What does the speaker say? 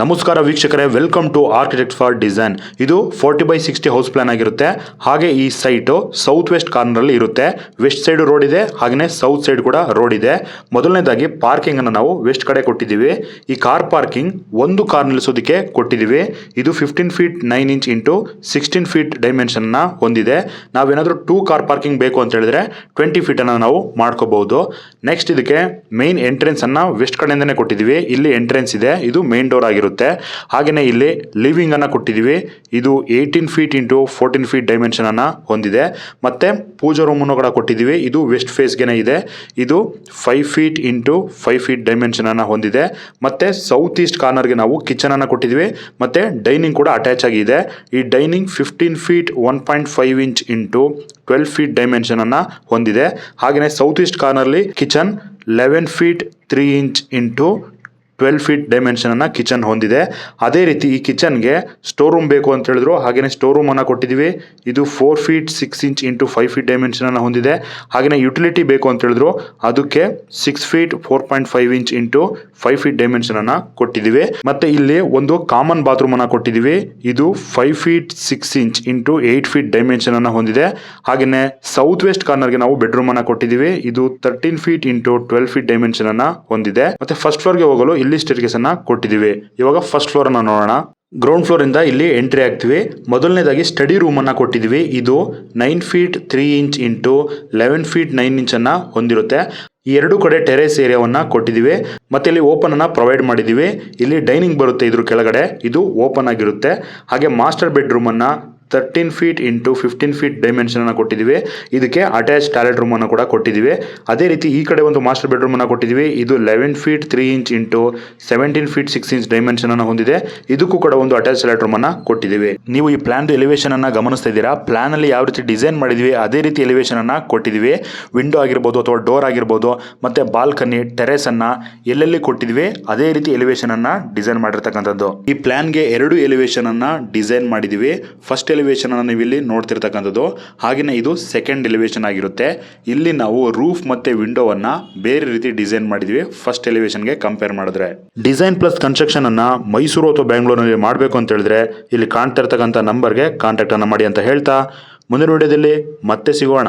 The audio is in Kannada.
ನಮಸ್ಕಾರ ವೀಕ್ಷಕರೇ, welcome to architect for design. ಇದು 40x60 ಹೌಸ್ ಪ್ಲಾನ್ ಆಗಿರುತ್ತೆ. ಹಾಗೆ ಈ ಸೈಟು ಸೌತ್ ವೆಸ್ಟ್ ಕಾರ್ನರಲ್ಲಿ ಇರುತ್ತೆ. ವೆಸ್ಟ್ ಸೈಡ್ ರೋಡ್ ಇದೆ, ಹಾಗೆಯೇ ಸೌತ್ ಸೈಡ್ ಕೂಡ ರೋಡ್ ಇದೆ. ಮೊದಲನೇದಾಗಿ ಪಾರ್ಕಿಂಗ್ ಅನ್ನು ನಾವು ವೆಸ್ಟ್ ಕಡೆ ಕೊಟ್ಟಿದ್ದೀವಿ. ಈ ಕಾರ್ ಪಾರ್ಕಿಂಗ್ ಒಂದು ಕಾರ್ ನಿಲ್ಲಿಸೋದಕ್ಕೆ ಕೊಟ್ಟಿದ್ದೀವಿ. ಇದು 15 feet 9 inch into 16 feet dimension ನ ಹೊಂದಿದೆ. ನಾವೇನಾದ್ರೂ 2 ಕಾರ್ ಪಾರ್ಕಿಂಗ್ ಬೇಕು ಅಂತ ಹೇಳಿದ್ರೆ 20 ಫೀಟ್ ಅನ್ನ ನಾವು ಮಾಡ್ಕೋಬಹುದು. ನೆಕ್ಸ್ಟ್ ಇದಕ್ಕೆ ಮೇನ್ ಎಂಟ್ರೆನ್ಸ್ ಅನ್ನ ವೆಸ್ಟ್ ಕಡೆಯಿಂದನೇ ಕೊಟ್ಟಿದ್ದೀವಿ. ಇಲ್ಲಿ ಎಂಟ್ರೆನ್ಸ್ ಇದೆ, ಇದು ಮೇನ್ ಡೋರ್ ಆಗಿರುತ್ತೆ. ಹಾಗೇನೆ ಇಲ್ಲಿ ಲಿವಿಂಗ್ ಅನ್ನ ಕೊಟ್ಟಿದ್ದೀವಿ. ಇದು 18 ಫೀಟ್ ಇಂಟು 14 ಫೀಟ್ ಡೈಮೆನ್ಷನ್ ಅನ್ನ ಹೊಂದಿದೆ. ಮತ್ತೆ ಪೂಜಾ ರೂಮ್ ಅನ್ನು ಕೂಡ ಕೊಟ್ಟಿದ್ದೀವಿ. ಇದು ವೆಸ್ಟ್ ಫೇಸ್ ಗೆನೆ ಇದೆ. ಇದು 5 ಫೀಟ್ ಇಂಟು 5 ಫೀಟ್ ಡೈಮೆನ್ಷನ್ ಅನ್ನ ಹೊಂದಿದೆ. ಮತ್ತೆ ಸೌತ್ ಈಸ್ಟ್ ಕಾರ್ನರ್ ಗೆ ನಾವು ಕಿಚನ್ ಅನ್ನ ಕೊಟ್ಟಿದ್ದೀವಿ. ಮತ್ತೆ ಡೈನಿಂಗ್ ಕೂಡ ಅಟ್ಯಾಚ್ ಆಗಿದೆ. ಈ dining 15 feet 1.5 inch into 12 feet dimension ಅನ್ನ ಹೊಂದಿದೆ. ಹಾಗೆಯೇ ಸೌತ್ ಈಸ್ಟ್ ಕಾರ್ನರ್ಲಿ kitchen 11 feet 3 inch into 12 feet dimension ಅನ್ನ ಕಿಚನ್ ಹೊಂದಿದೆ. ಅದೇ ರೀತಿ ಈ ಕಿಚನ್ಗೆ ಸ್ಟೋರ್ ರೂಮ್ ಬೇಕು ಅಂತ ಹೇಳಿದ್ರು, ಹಾಗೇನೆ ಸ್ಟೋರ್ ರೂಮ್ ಅನ್ನ ಕೊಟ್ಟಿದ್ದೀವಿ. ಇದು 4 feet 6 inch into 5 feet dimension ಅನ್ನ ಹೊಂದಿದೆ. ಹಾಗೆಯೇ ಯುಟಿಲಿಟಿ ಬೇಕು ಅಂತ ಹೇಳಿದ್ರು, ಅದಕ್ಕೆ 6 feet 4.5 inch into 5 feet dimension ಅನ್ನ ಕೊಟ್ಟಿದ್ದೀವಿ. ಮತ್ತೆ ಇಲ್ಲಿ ಒಂದು ಕಾಮನ್ ಬಾತ್ರೂಮ್ ಅನ್ನ ಕೊಟ್ಟಿದ್ದೀವಿ. ಇದು 5 feet 6 inch into 8 feet dimension ಅನ್ನ ಹೊಂದಿದೆ. ಹಾಗೆಯೇ ಸೌತ್ ವೆಸ್ಟ್ ಕಾರ್ನರ್ಗೆ ನಾವು ಬೆಡ್ರೂಮ್ ಅನ್ನ ಕೊಟ್ಟಿದ್ದೀವಿ. ಇದು 13 ಫೀಟ್ ಇಂಟು 12 ಫೀಟ್ ಡೈಮೆನ್ಷನ್ ಅನ್ನ ಹೊಂದಿದೆ. ಮತ್ತೆ ಫಸ್ಟ್ ಫ್ಲೋರ್ಗೆ ಹೋಗಲು ಇಲ್ಲಿ ಸ್ಟೇರ್ಕೇಸ್ ಅನ್ನ ಕೊಟ್ಟಿದ್ದೀವಿ. ಇವಾಗ ಫಸ್ಟ್ ಫ್ಲೋರ್ ಅನ್ನ ನೋಡೋಣ. ಗ್ರೌಂಡ್ ಫ್ಲೋರ್ ಇಂದ ಇಲ್ಲಿ ಎಂಟ್ರಿ ಆಗ್ತೀವಿ. ಮೊದಲನೇದಾಗಿ ಸ್ಟಡಿ ರೂಮ್ ಅನ್ನ ಕೊಟ್ಟಿದ್ದೀವಿ. ಇದು 9 feet 3 inch into 11 feet 9 inch ಅನ್ನ ಹೊಂದಿರುತ್ತೆ. ಈ ಎರಡು ಕಡೆ ಟೆರೇಸ್ ಏರಿಯಾವನ್ನ ಕೊಟ್ಟಿದ್ದೀವಿ. ಮತ್ತೆ ಇಲ್ಲಿ ಓಪನ್ ಅನ್ನ ಪ್ರೊವೈಡ್ ಮಾಡಿದ್ದೀವಿ. ಇಲ್ಲಿ ಡೈನಿಂಗ್ ಬರುತ್ತೆ ಇದ್ರ ಕೆಳಗಡೆ, ಇದು ಓಪನ್ ಆಗಿರುತ್ತೆ. ಹಾಗೆ ಮಾಸ್ಟರ್ ಬೆಡ್ರೂಮ್ ಅನ್ನ 13 ಫೀಟ್ ಇಂಟು 15 ಫೀಟ್ ಡೈಮೆನ್ಷನ್ ಅನ್ನ ಕೊಟ್ಟಿದ್ದೀವಿ. ಇದಕ್ಕೆ ಅಟ್ಯಾಚ್ ಟಾಯ್ಲೆಟ್ ರೂಮ್ ಅನ್ನು ಕೂಡ ಕೊಟ್ಟಿದ್ದೀವಿ. ಅದೇ ರೀತಿ ಈ ಕಡೆ ಒಂದು ಮಾಸ್ಟರ್ ಬೆಡ್ರೂಮ್ ಅನ್ನ ಕೊಟ್ಟಿದ್ದೀವಿ. ಇದು 11 feet 3 inch into 17 feet 6 inch dimension ಅನ್ನು ಹೊಂದಿದೆ. ಇದಕ್ಕೂ ಕೂಡ ಒಂದು ಅಟ್ಯಾಚ್ ಟಾಯ್ಲೆಟ್ ರೂಮ್ ಅನ್ನ ಕೊಟ್ಟಿದ್ದೀವಿ. ನೀವು ಈ ಪ್ಲಾನ್ ಎಲಿವೇಶನ್ ಅನ್ನ ಗಮನಿಸ್ತಾ ಇದ್ದೀರಾ. ಪ್ಲಾನ್ ಅಲ್ಲಿ ಯಾವ ರೀತಿ ಡಿಸೈನ್ ಮಾಡಿದ್ವಿ ಅದೇ ರೀತಿ ಎಲಿವೇಶನ್ ಅನ್ನ ಕೊಟ್ಟಿದ್ದೀವಿ. ವಿಂಡೋ ಆಗಿರ್ಬೋದು ಅಥವಾ ಡೋರ್ ಆಗಿರ್ಬೋದು, ಮತ್ತೆ ಬಾಲ್ಕನಿ, ಟೆರೇಸ್ ಅನ್ನ ಎಲ್ಲೆಲ್ಲಿ ಕೊಟ್ಟಿದ್ವಿ ಅದೇ ರೀತಿ ಎಲಿವೇಶನ್ ಅನ್ನ ಡಿಸೈನ್ ಮಾಡಿರ್ತಕ್ಕಂಥದ್ದು. ಈ ಪ್ಲಾನ್ಗೆ 2 ಎಲಿವೇಶನ್ ಅನ್ನ ಡಿಸೈನ್ ಮಾಡಿದೀವಿ. ಫಸ್ಟ್ ಎಲಿವೇಶನ್ ಅನ್ನು ನೀವು ಇಲ್ಲಿ ನೋಡ್ತಿರ್ತಕ್ಕಂಥದ್ದು. ಹಾಗೆಯೇ ಇದು ಸೆಕೆಂಡ್ ಎಲಿವೇಶನ್ ಆಗಿರುತ್ತೆ. ಇಲ್ಲಿ ನಾವು ರೂಫ್ ಮತ್ತೆ ವಿಂಡೋವನ್ನ ಬೇರೆ ರೀತಿ ಡಿಸೈನ್ ಮಾಡಿದ್ವಿ ಫಸ್ಟ್ ಎಲಿವೇಶನ್ಗೆ ಕಂಪೇರ್ ಮಾಡಿದ್ರೆ. ಡಿಸೈನ್ ಪ್ಲಸ್ ಕನ್ಸ್ಟ್ರಕ್ಷನ್ ಅನ್ನ ಮೈಸೂರು ಅಥವಾ ಬೆಂಗಳೂರಿನಲ್ಲಿ ಮಾಡಬೇಕು ಅಂತ ಹೇಳಿದ್ರೆ ಇಲ್ಲಿ ಕಾಣ್ತಾ ಇರ್ತಕ್ಕಂಥ ನಂಬರ್ಗೆ ಕಾಂಟ್ಯಾಕ್ಟ್ ಅನ್ನ ಮಾಡಿ ಅಂತ ಹೇಳ್ತಾ ಮುಂದಿನ ವಿಡಿಯೋದಲ್ಲಿ ಮತ್ತೆ ಸಿಗೋಣ.